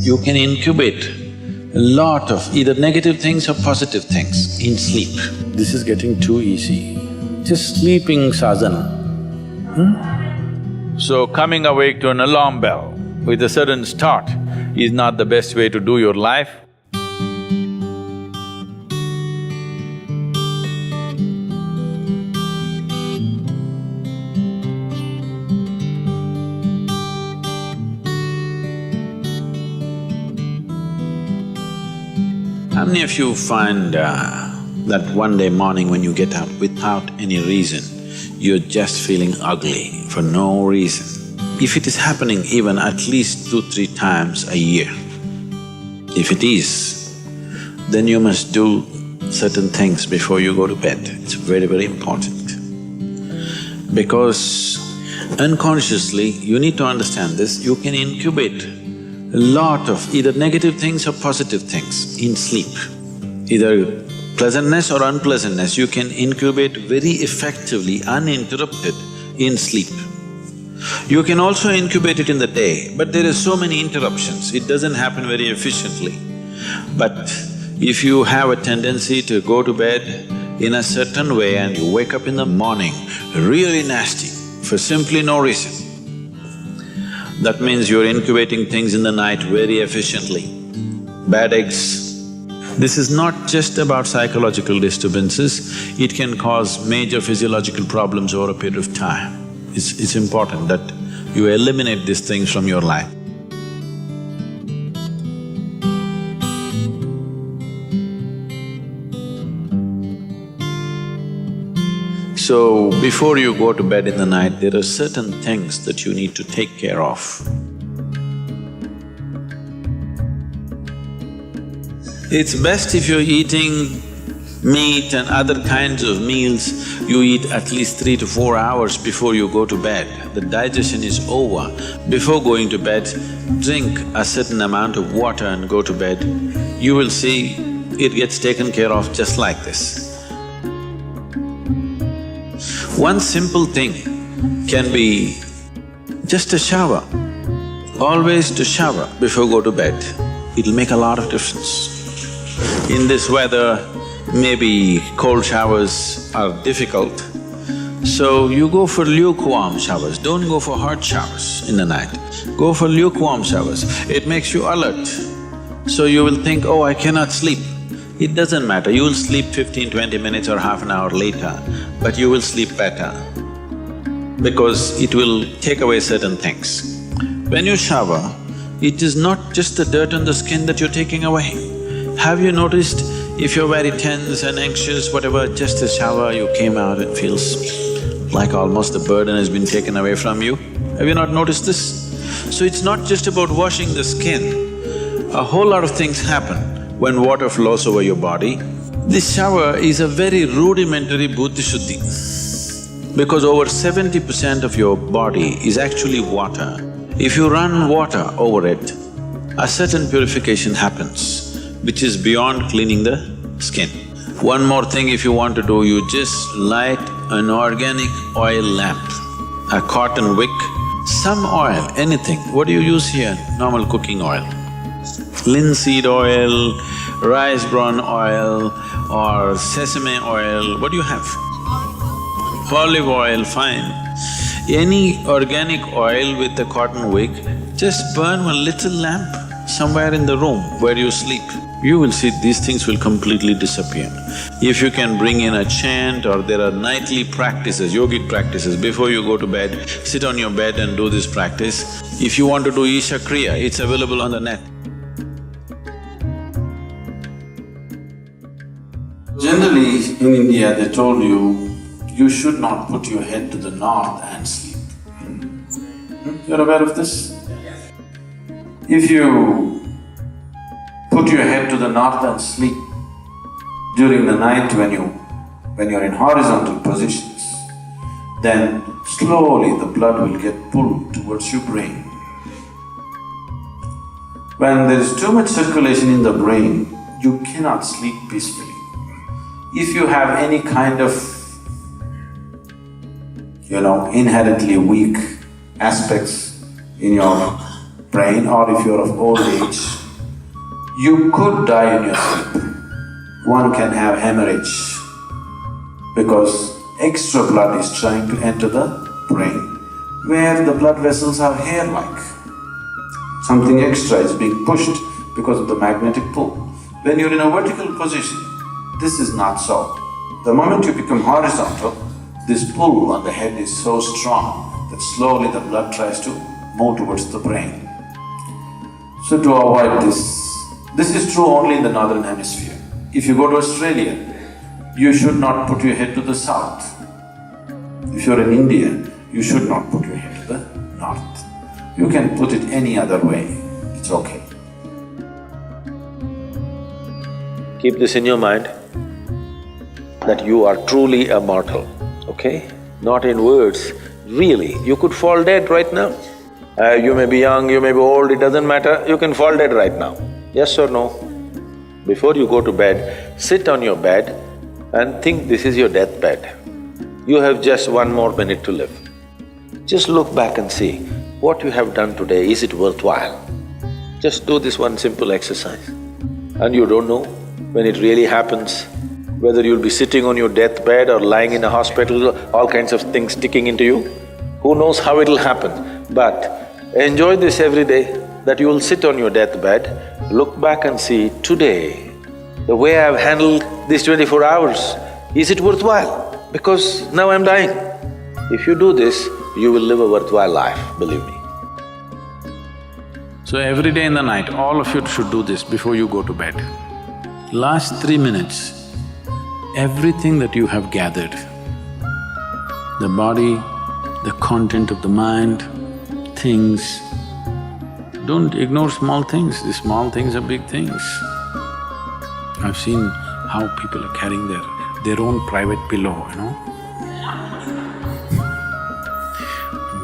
You can incubate a lot of either negative things or positive things in sleep. This is getting too easy. Just sleeping sadhana. So coming awake to an alarm bell with a sudden start is not the best way to do your life. How many of you find that one day morning when you get up without any reason, you're just feeling ugly for no reason? If it is happening even at least 2-3 times a year, if it is, then you must do certain things before you go to bed. It's very, very important. Because unconsciously, you need to understand this, you can incubate a lot of either negative things or positive things in sleep. Either pleasantness or unpleasantness, you can incubate very effectively, uninterrupted in sleep. You can also incubate it in the day, but there are so many interruptions, it doesn't happen very efficiently. But if you have a tendency to go to bed in a certain way and you wake up in the morning really nasty for simply no reason, that means you're incubating things in the night very efficiently. Bad eggs. This is not just about psychological disturbances, it can cause major physiological problems over a period of time. It's important that you eliminate these things from your life. So, before you go to bed in the night, there are certain things that you need to take care of. It's best if you're eating meat and other kinds of meals, you eat at least 3 to 4 hours before you go to bed. The digestion is over. Before going to bed, drink a certain amount of water and go to bed. You will see it gets taken care of just like this. One simple thing can be just a shower. Always to shower before go to bed, it'll make a lot of difference. In this weather, maybe cold showers are difficult, so you go for lukewarm showers, don't go for hot showers in the night. Go for lukewarm showers, it makes you alert. So you will think, oh, I cannot sleep. It doesn't matter, you will sleep 15-20 minutes or half an hour later, but you will sleep better because it will take away certain things. When you shower, it is not just the dirt on the skin that you're taking away. Have you noticed if you're very tense and anxious, whatever, just a shower, you came out, it feels like almost the burden has been taken away from you? Have you not noticed this? So it's not just about washing the skin, a whole lot of things happen when water flows over your body. This shower is a very rudimentary buddhi shuddhi because over 70% of your body is actually water. If you run water over it, a certain purification happens, which is beyond cleaning the skin. One more thing if you want to do, you just light an organic oil lamp, a cotton wick, some oil, anything. What do you use here? Normal cooking oil. Linseed oil, rice bran oil or sesame oil, what do you have? Olive oil, fine. Any organic oil with a cotton wick, just burn one little lamp somewhere in the room where you sleep. You will see these things will completely disappear. If you can bring in a chant or there are nightly practices, yogic practices, before you go to bed, sit on your bed and do this practice. If you want to do Isha Kriya, it's available on the net. Generally, in India, they told you should not put your head to the north and sleep. You're aware of this? If you put your head to the north and sleep during the night when you're in horizontal positions, then slowly the blood will get pulled towards your brain. When there is too much circulation in the brain, you cannot sleep peacefully. If you have any kind of, inherently weak aspects in your brain, or if you're of old age, you could die in your sleep. One can have hemorrhage because extra blood is trying to enter the brain where the blood vessels are hair-like. Something extra is being pushed because of the magnetic pull. When you're in a vertical position, this is not so. The moment you become horizontal, this pull on the head is so strong that slowly the blood tries to move towards the brain. So to avoid this is true only in the northern hemisphere. If you go to Australia, you should not put your head to the south. If you're in India, you should not put your head to the north. You can put it any other way, it's okay. Keep this in your mind, that you are truly a mortal, okay? Not in words, really. You could fall dead right now. You may be young, you may be old, it doesn't matter, you can fall dead right now. Yes or no? Before you go to bed, sit on your bed and think this is your deathbed. You have just 1 more minute to live. Just look back and see, what you have done today, is it worthwhile? Just do this one simple exercise. And you don't know when it really happens, whether you'll be sitting on your deathbed or lying in a hospital, all kinds of things sticking into you. Who knows how it'll happen, but enjoy this every day, that you will sit on your deathbed, look back and see, today, the way I've handled these 24 hours, is it worthwhile? Because now I'm dying. If you do this, you will live a worthwhile life, believe me. So every day in the night, all of you should do this before you go to bed. Last 3 minutes, everything that you have gathered, the body, the content of the mind, things, don't ignore small things, these small things are big things. I've seen how people are carrying their own private pillow, you know,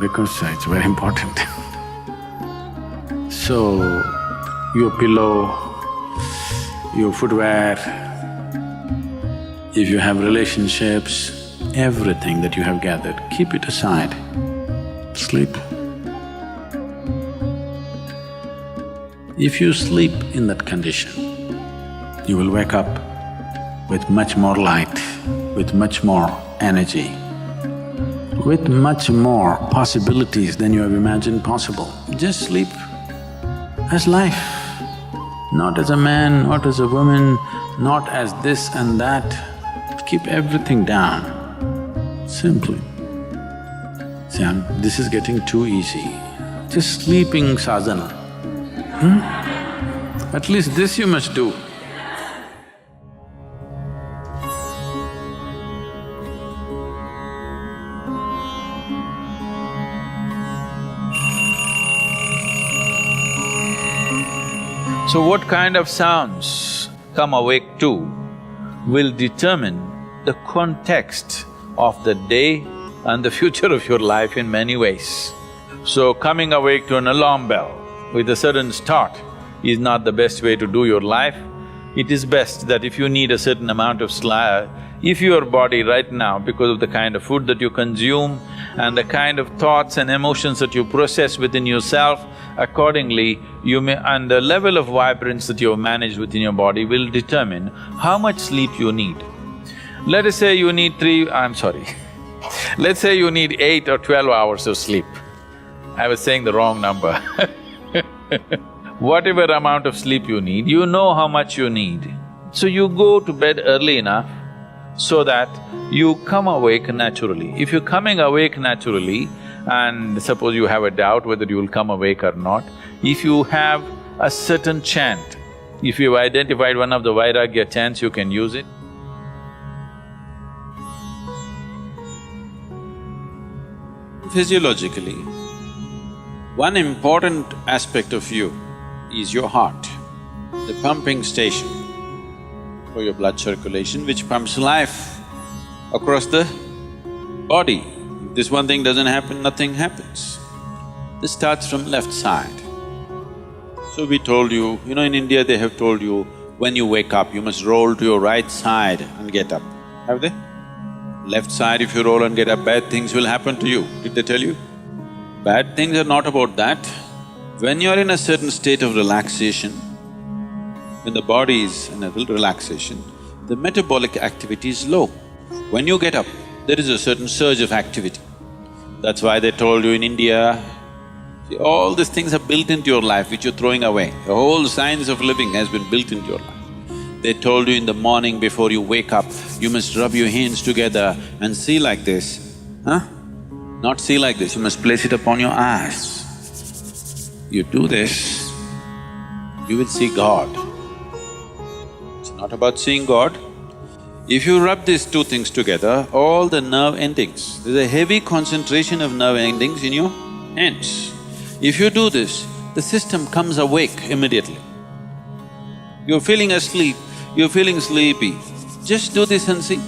because it's very important. So, your pillow, your footwear, if you have relationships, everything that you have gathered, keep it aside, sleep. If you sleep in that condition, you will wake up with much more light, with much more energy, with much more possibilities than you have imagined possible. Just sleep as life, not as a man, not as a woman, not as this and that. Keep everything down, simply. See, this is getting too easy. Just sleeping sadhana. At least this you must do. So what kind of sounds come awake to will determine the context of the day and the future of your life in many ways. So coming awake to an alarm bell with a sudden start is not the best way to do your life. It is best that if you need a certain amount of sleep, if your body right now, because of the kind of food that you consume and the kind of thoughts and emotions that you process within yourself, accordingly you may… and the level of vibrance that you have managed within your body will determine how much sleep you need. Let us say you need let's say you need 8 or 12 hours of sleep. I was saying the wrong number Whatever amount of sleep you need, you know how much you need. So you go to bed early enough so that you come awake naturally. If you're coming awake naturally, and suppose you have a doubt whether you will come awake or not, if you have a certain chant, if you've identified one of the Vairagya chants, you can use it. Physiologically, one important aspect of you is your heart, the pumping station for your blood circulation, which pumps life across the body. If this one thing doesn't happen, nothing happens. This starts from left side. So we told you, in India they have told you, when you wake up, you must roll to your right side and get up. Have they? Left side, if you roll and get up, bad things will happen to you. Did they tell you? Bad things are not about that. When you're in a certain state of relaxation, when the body is in a relaxation, the metabolic activity is low. When you get up, there is a certain surge of activity. That's why they told you in India, see, all these things are built into your life which you're throwing away. The whole science of living has been built into your life. They told you in the morning before you wake up, you must rub your hands together and see like this, huh? Not see like this, you must place it upon your eyes. You do this, you will see God. It's not about seeing God. If you rub these two things together, all the nerve endings, there's a heavy concentration of nerve endings in your hands. If you do this, the system comes awake immediately. You're feeling asleep, you're feeling sleepy, just do this and see.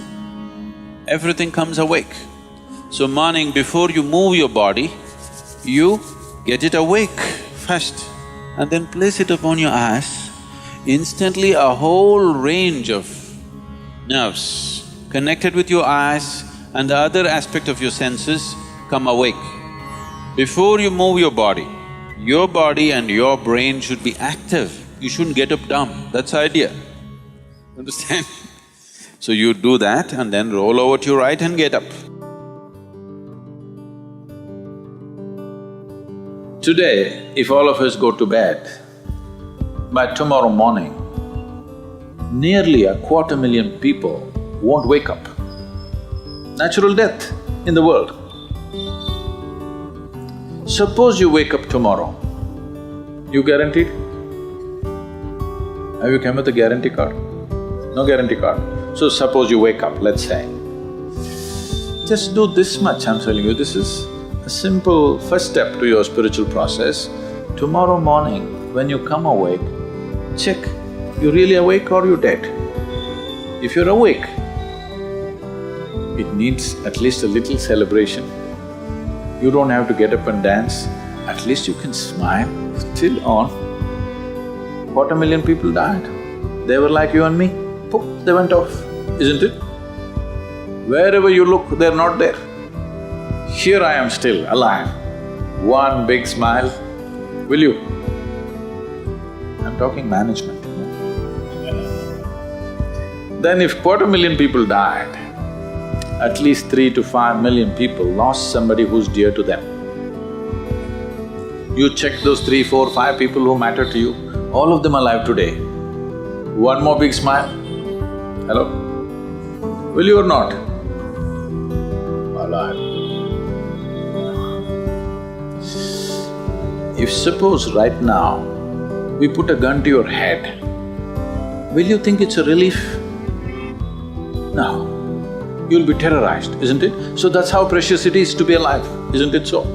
Everything comes awake. So morning before you move your body, you get it awake first and then place it upon your eyes. Instantly a whole range of nerves connected with your eyes and the other aspect of your senses come awake. Before you move your body and your brain should be active. You shouldn't get up dumb, that's the idea. Understand? So you do that and then roll over to your right and get up. Today, if all of us go to bed, by tomorrow morning, nearly 250,000 people won't wake up. Natural death in the world. Suppose you wake up tomorrow, you guaranteed? Have you come with a guarantee card? No guarantee card. So suppose you wake up, let's say. Just do this much, I'm telling you, this is a simple first step to your spiritual process. Tomorrow morning, when you come awake, check, you really awake or you dead? If you're awake, it needs at least a little celebration. You don't have to get up and dance, at least you can smile, still on. 250,000 people died. They were like you and me, poof, they went off, isn't it? Wherever you look, they're not there. Here I am still alive. One big smile, will you? I'm talking management. Then if 250,000 people died, at least 3 to 5 million people lost somebody who's dear to them. You check those 3, 4, 5 people who matter to you, all of them alive today. One more big smile. Hello? Will you or not? Alive. If suppose right now, we put a gun to your head, will you think it's a relief? No. You'll be terrorized, isn't it? So that's how precious it is to be alive, isn't it so?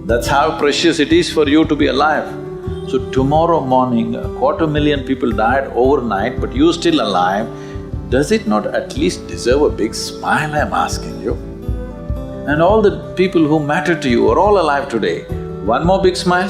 That's how precious it is for you to be alive. So tomorrow morning, 250,000 people died overnight, but you're still alive. Does it not at least deserve a big smile, I'm asking you? And all the people who matter to you are all alive today. One more big smile?